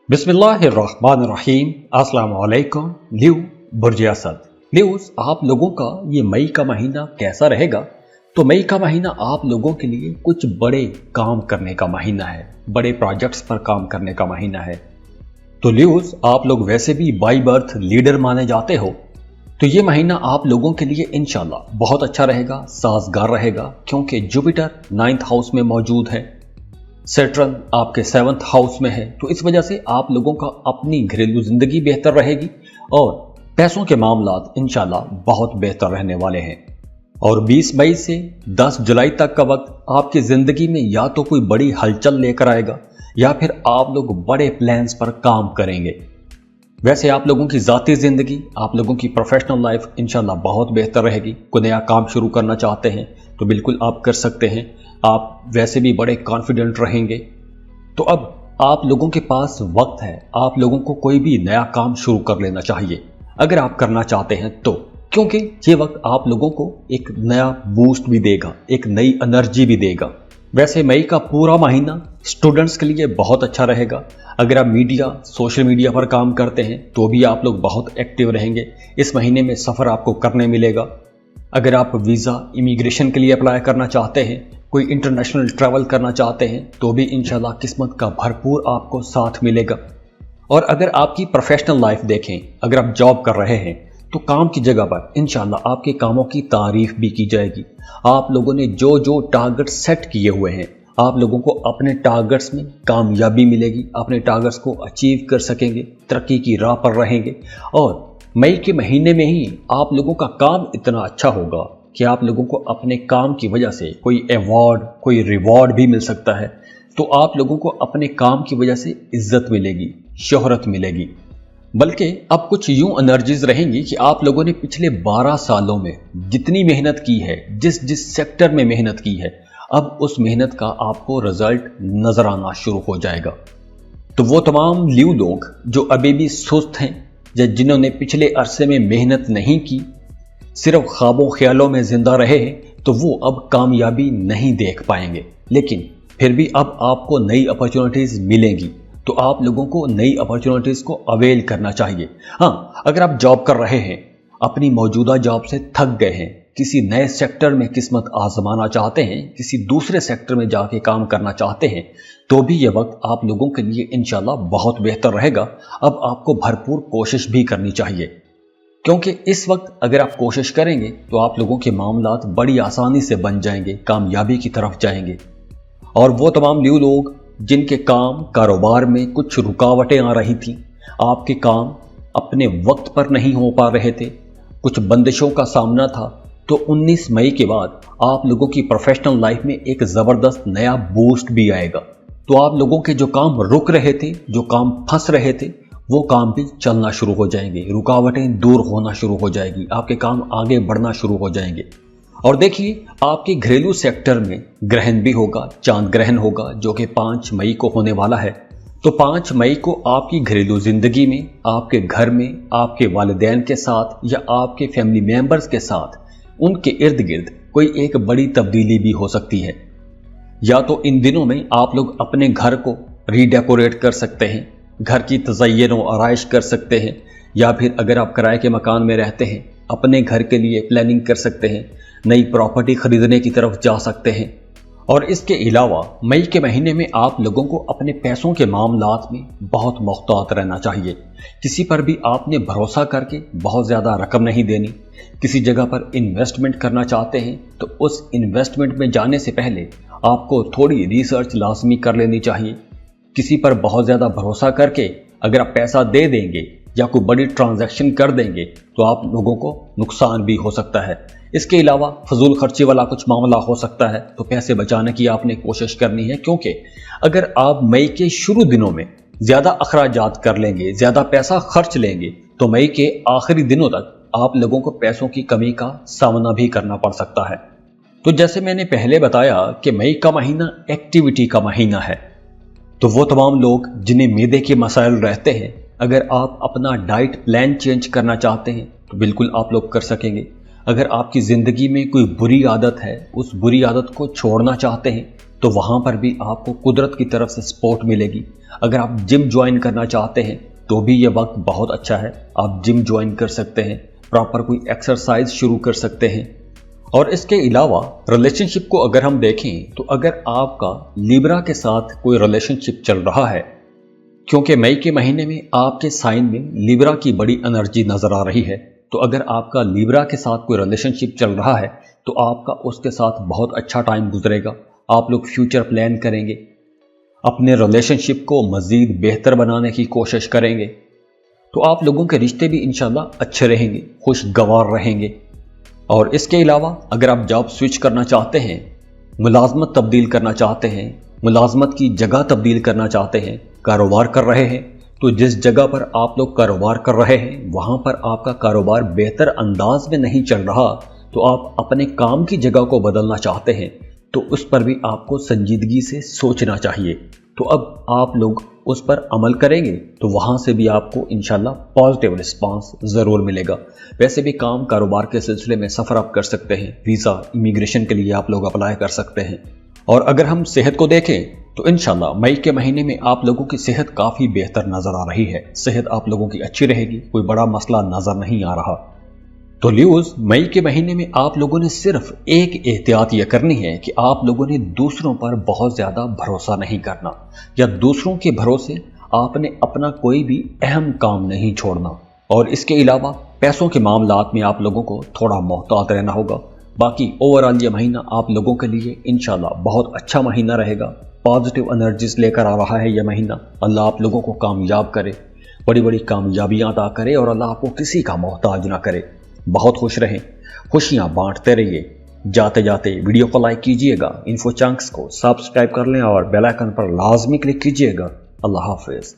बिस्मिल्लाहिर्रहमानिर्रहीम। अस्सलाम वालेकुम। न्यू बुर्ज असद न्यूज़ आप लोगों का ये मई का महीना कैसा रहेगा। तो मई का महीना आप लोगों के लिए कुछ बड़े काम करने का महीना है, बड़े प्रोजेक्ट्स पर काम करने का महीना है। तो न्यूज़ आप लोग वैसे भी बाई बर्थ लीडर माने जाते हो, तो ये महीना आप लोगों के लिए इंशाल्लाह बहुत अच्छा रहेगा, साजगार रहेगा, क्योंकि जुपिटर 9th हाउस में मौजूद है, सैटर्न आपके 7th हाउस में है। तो इस वजह से आप लोगों का अपनी घरेलू जिंदगी बेहतर रहेगी और पैसों के मामलात इंशाल्लाह बहुत बेहतर रहने वाले हैं। और 20 मई से 10 जुलाई तक का वक्त आपकी जिंदगी में या तो कोई बड़ी हलचल लेकर आएगा या फिर आप लोग बड़े प्लान्स पर काम करेंगे। वैसे आप लोगों की ज़ाती ज़िंदगी, आप लोगों की प्रोफेशनल लाइफ इंशाल्लाह बहुत बेहतर रहेगी। कोई नया काम शुरू करना चाहते हैं तो बिल्कुल आप कर सकते हैं। आप वैसे भी बड़े कॉन्फिडेंट रहेंगे। तो अब आप लोगों के पास वक्त है, आप लोगों को कोई भी नया काम शुरू कर लेना चाहिए अगर आप करना चाहते हैं तो, क्योंकि ये वक्त आप लोगों को एक नया बूस्ट भी देगा, एक नई एनर्जी भी देगा। वैसे मई का पूरा महीना स्टूडेंट्स के लिए बहुत अच्छा रहेगा। अगर आप मीडिया, सोशल मीडिया पर काम करते हैं तो भी आप लोग बहुत एक्टिव रहेंगे। इस महीने में सफ़र आपको करने मिलेगा। अगर आप वीज़ा, इमिग्रेशन के लिए अप्लाई करना चाहते हैं, कोई इंटरनेशनल ट्रैवल करना चाहते हैं तो भी इंशाल्लाह किस्मत का भरपूर आपको साथ मिलेगा। और अगर आपकी प्रोफेशनल लाइफ देखें, अगर आप जॉब कर रहे हैं तो काम की जगह पर इंशाल्लाह आपके कामों की तारीफ भी की जाएगी। आप लोगों ने जो जो टारगेट सेट किए हुए हैं, आप लोगों को अपने टारगेट्स में कामयाबी मिलेगी, अपने टारगेट्स को अचीव कर सकेंगे, तरक्की की राह पर रहेंगे। और मई के महीने में ही आप लोगों का काम इतना अच्छा होगा कि आप लोगों को अपने काम की वजह से कोई अवार्ड, कोई रिवॉर्ड भी मिल सकता है। तो आप लोगों को अपने काम की वजह से इज्जत मिलेगी, शोहरत मिलेगी। बल्कि अब कुछ यूं एनर्जीज रहेंगी कि आप लोगों ने पिछले 12 सालों में जितनी मेहनत की है, जिस जिस सेक्टर में मेहनत की है, अब उस मेहनत का आपको रिजल्ट नजर आना शुरू हो जाएगा। तो वो तमाम ल्यू लोग जो अभी भी सुस्त हैं या जिन्होंने पिछले अरसे में मेहनत नहीं की, सिर्फ ख्वाबों ख्यालों में जिंदा रहे, तो वो अब कामयाबी नहीं देख पाएंगे। लेकिन फिर भी अब आपको नई अपॉर्चुनिटीज मिलेंगी, तो आप लोगों को नई अपॉर्चुनिटीज को अवेल करना चाहिए। हाँ, अगर आप जॉब कर रहे हैं, अपनी मौजूदा जॉब से थक गए हैं, किसी नए सेक्टर में किस्मत आजमाना चाहते हैं, किसी दूसरे सेक्टर में जाके काम करना चाहते हैं, तो भी ये वक्त आप लोगों के लिए इंशाल्लाह बहुत बेहतर रहेगा। अब आपको भरपूर कोशिश भी करनी चाहिए, क्योंकि इस वक्त अगर आप कोशिश करेंगे तो आप लोगों के मामलात बड़ी आसानी से बन जाएंगे, कामयाबी की तरफ जाएंगे। और वो तमाम ल्यू लोग जिनके काम कारोबार में कुछ रुकावटें आ रही थी, आपके काम अपने वक्त पर नहीं हो पा रहे थे, कुछ बंदिशों का सामना था, तो 19 मई के बाद आप लोगों की प्रोफेशनल लाइफ में एक ज़बरदस्त नया बूस्ट भी आएगा। तो आप लोगों के जो काम रुक रहे थे, जो काम फंस रहे थे, वो काम भी चलना शुरू हो जाएंगे, रुकावटें दूर होना शुरू हो जाएगी, आपके काम आगे बढ़ना शुरू हो जाएंगे। और देखिए, आपके घरेलू सेक्टर में ग्रहण भी होगा, चांद ग्रहण होगा, जो कि 5 मई को होने वाला है। तो 5 मई को आपकी घरेलू जिंदगी में, आपके घर में, आपके वालिदैन के साथ या आपके फैमिली मेंबर्स के साथ, उनके इर्द गिर्द कोई एक बड़ी तब्दीली भी हो सकती है। या तो इन दिनों में आप लोग अपने घर को रीडेकोरेट कर सकते हैं, घर की तज़य्युन व आराइश कर सकते हैं, या फिर अगर आप किराए के मकान में रहते हैं, अपने घर के लिए प्लानिंग कर सकते हैं, नई प्रॉपर्टी खरीदने की तरफ जा सकते हैं। और इसके अलावा मई के महीने में आप लोगों को अपने पैसों के मामलात में बहुत मुहतात रहना चाहिए। किसी पर भी आपने भरोसा करके बहुत ज़्यादा रकम नहीं देनी। किसी जगह पर इन्वेस्टमेंट करना चाहते हैं तो उस इन्वेस्टमेंट में जाने से पहले आपको थोड़ी रिसर्च लाजमी कर लेनी चाहिए। किसी पर बहुत ज़्यादा भरोसा करके अगर आप पैसा दे देंगे या कोई बड़ी ट्रांजैक्शन कर देंगे तो आप लोगों को नुकसान भी हो सकता है। इसके अलावा फजूल खर्ची वाला कुछ मामला हो सकता है, तो पैसे बचाने की आपने कोशिश करनी है, क्योंकि अगर आप मई के शुरू दिनों में ज़्यादा अखराजात कर लेंगे, ज़्यादा पैसा खर्च लेंगे, तो मई के आखिरी दिनों तक आप लोगों को पैसों की कमी का सामना भी करना पड़ सकता है। तो जैसे मैंने पहले बताया कि मई का महीना एक्टिविटी का महीना है, तो वो तमाम लोग जिन्हें मैदे के मसाइल रहते हैं, अगर आप अपना डाइट प्लान चेंज करना चाहते हैं तो बिल्कुल आप लोग कर सकेंगे। अगर आपकी ज़िंदगी में कोई बुरी आदत है, उस बुरी आदत को छोड़ना चाहते हैं, तो वहाँ पर भी आपको कुदरत की तरफ से सपोर्ट मिलेगी। अगर आप जिम ज्वाइन करना चाहते हैं तो भी ये वक्त बहुत अच्छा है, आप जिम ज्वाइन कर सकते हैं, प्रॉपर कोई एक्सरसाइज शुरू कर सकते हैं। और इसके अलावा रिलेशनशिप को अगर हम देखें तो अगर आपका लिब्रा के साथ कोई रिलेशनशिप चल रहा है, क्योंकि मई के महीने में आपके साइन में लिब्रा की बड़ी एनर्जी नजर आ रही है, तो अगर आपका लिब्रा के साथ कोई रिलेशनशिप चल रहा है तो आपका उसके साथ बहुत अच्छा टाइम गुजरेगा। आप लोग फ्यूचर प्लान करेंगे, अपने रिलेशनशिप को मज़ीद बेहतर बनाने की कोशिश करेंगे, तो आप लोगों के रिश्ते भी इंशाल्लाह अच्छे रहेंगे, खुशगवार रहेंगे। और इसके अलावा अगर आप जॉब स्विच करना चाहते हैं, मुलाजमत तब्दील करना चाहते हैं, मुलाजमत की जगह तब्दील करना चाहते हैं, कारोबार कर रहे हैं, तो जिस जगह पर आप लोग कारोबार कर रहे हैं वहाँ पर आपका कारोबार बेहतर अंदाज में नहीं चल रहा, तो आप अपने काम की जगह को बदलना चाहते हैं, तो उस पर भी आपको संजीदगी से सोचना चाहिए। तो अब आप लोग उस पर अमल करेंगे तो वहाँ से भी आपको इंशाल्लाह पॉजिटिव रिस्पांस ज़रूर मिलेगा। वैसे भी काम कारोबार के सिलसिले में सफ़र आप कर सकते हैं, वीज़ा इमिग्रेशन के लिए आप लोग अप्लाई कर सकते हैं। और अगर हम सेहत को देखें तो इंशाल्लाह मई के महीने में आप लोगों की सेहत काफ़ी बेहतर नज़र आ रही है, सेहत आप लोगों की अच्छी रहेगी, कोई बड़ा मसला नज़र नहीं आ रहा। तो ल्यूज़, मई के महीने में आप लोगों ने सिर्फ एक एहतियात यह करनी है कि आप लोगों ने दूसरों पर बहुत ज़्यादा भरोसा नहीं करना, या दूसरों के भरोसे आपने अपना कोई भी अहम काम नहीं छोड़ना। और इसके अलावा पैसों के मामलात में आप लोगों को थोड़ा मोहतात रहना होगा। बाकी ओवरऑल ये महीना आप लोगों के लिए इंशाल्लाह बहुत अच्छा महीना रहेगा, पॉजिटिव एनर्जीज लेकर आ रहा है यह महीना। अल्लाह आप लोगों को कामयाब करे, बड़ी बड़ी कामयाबियाँ अता करे और अल्लाह आपको किसी का मोहताज ना करे। बहुत खुश रहें, खुशियाँ बांटते रहिए। जाते जाते वीडियो को लाइक कीजिएगा, इन्फो चंक्स को सब्सक्राइब कर लें और बेल आइकन पर लाजमी क्लिक कीजिएगा। अल्लाह हाफिज़।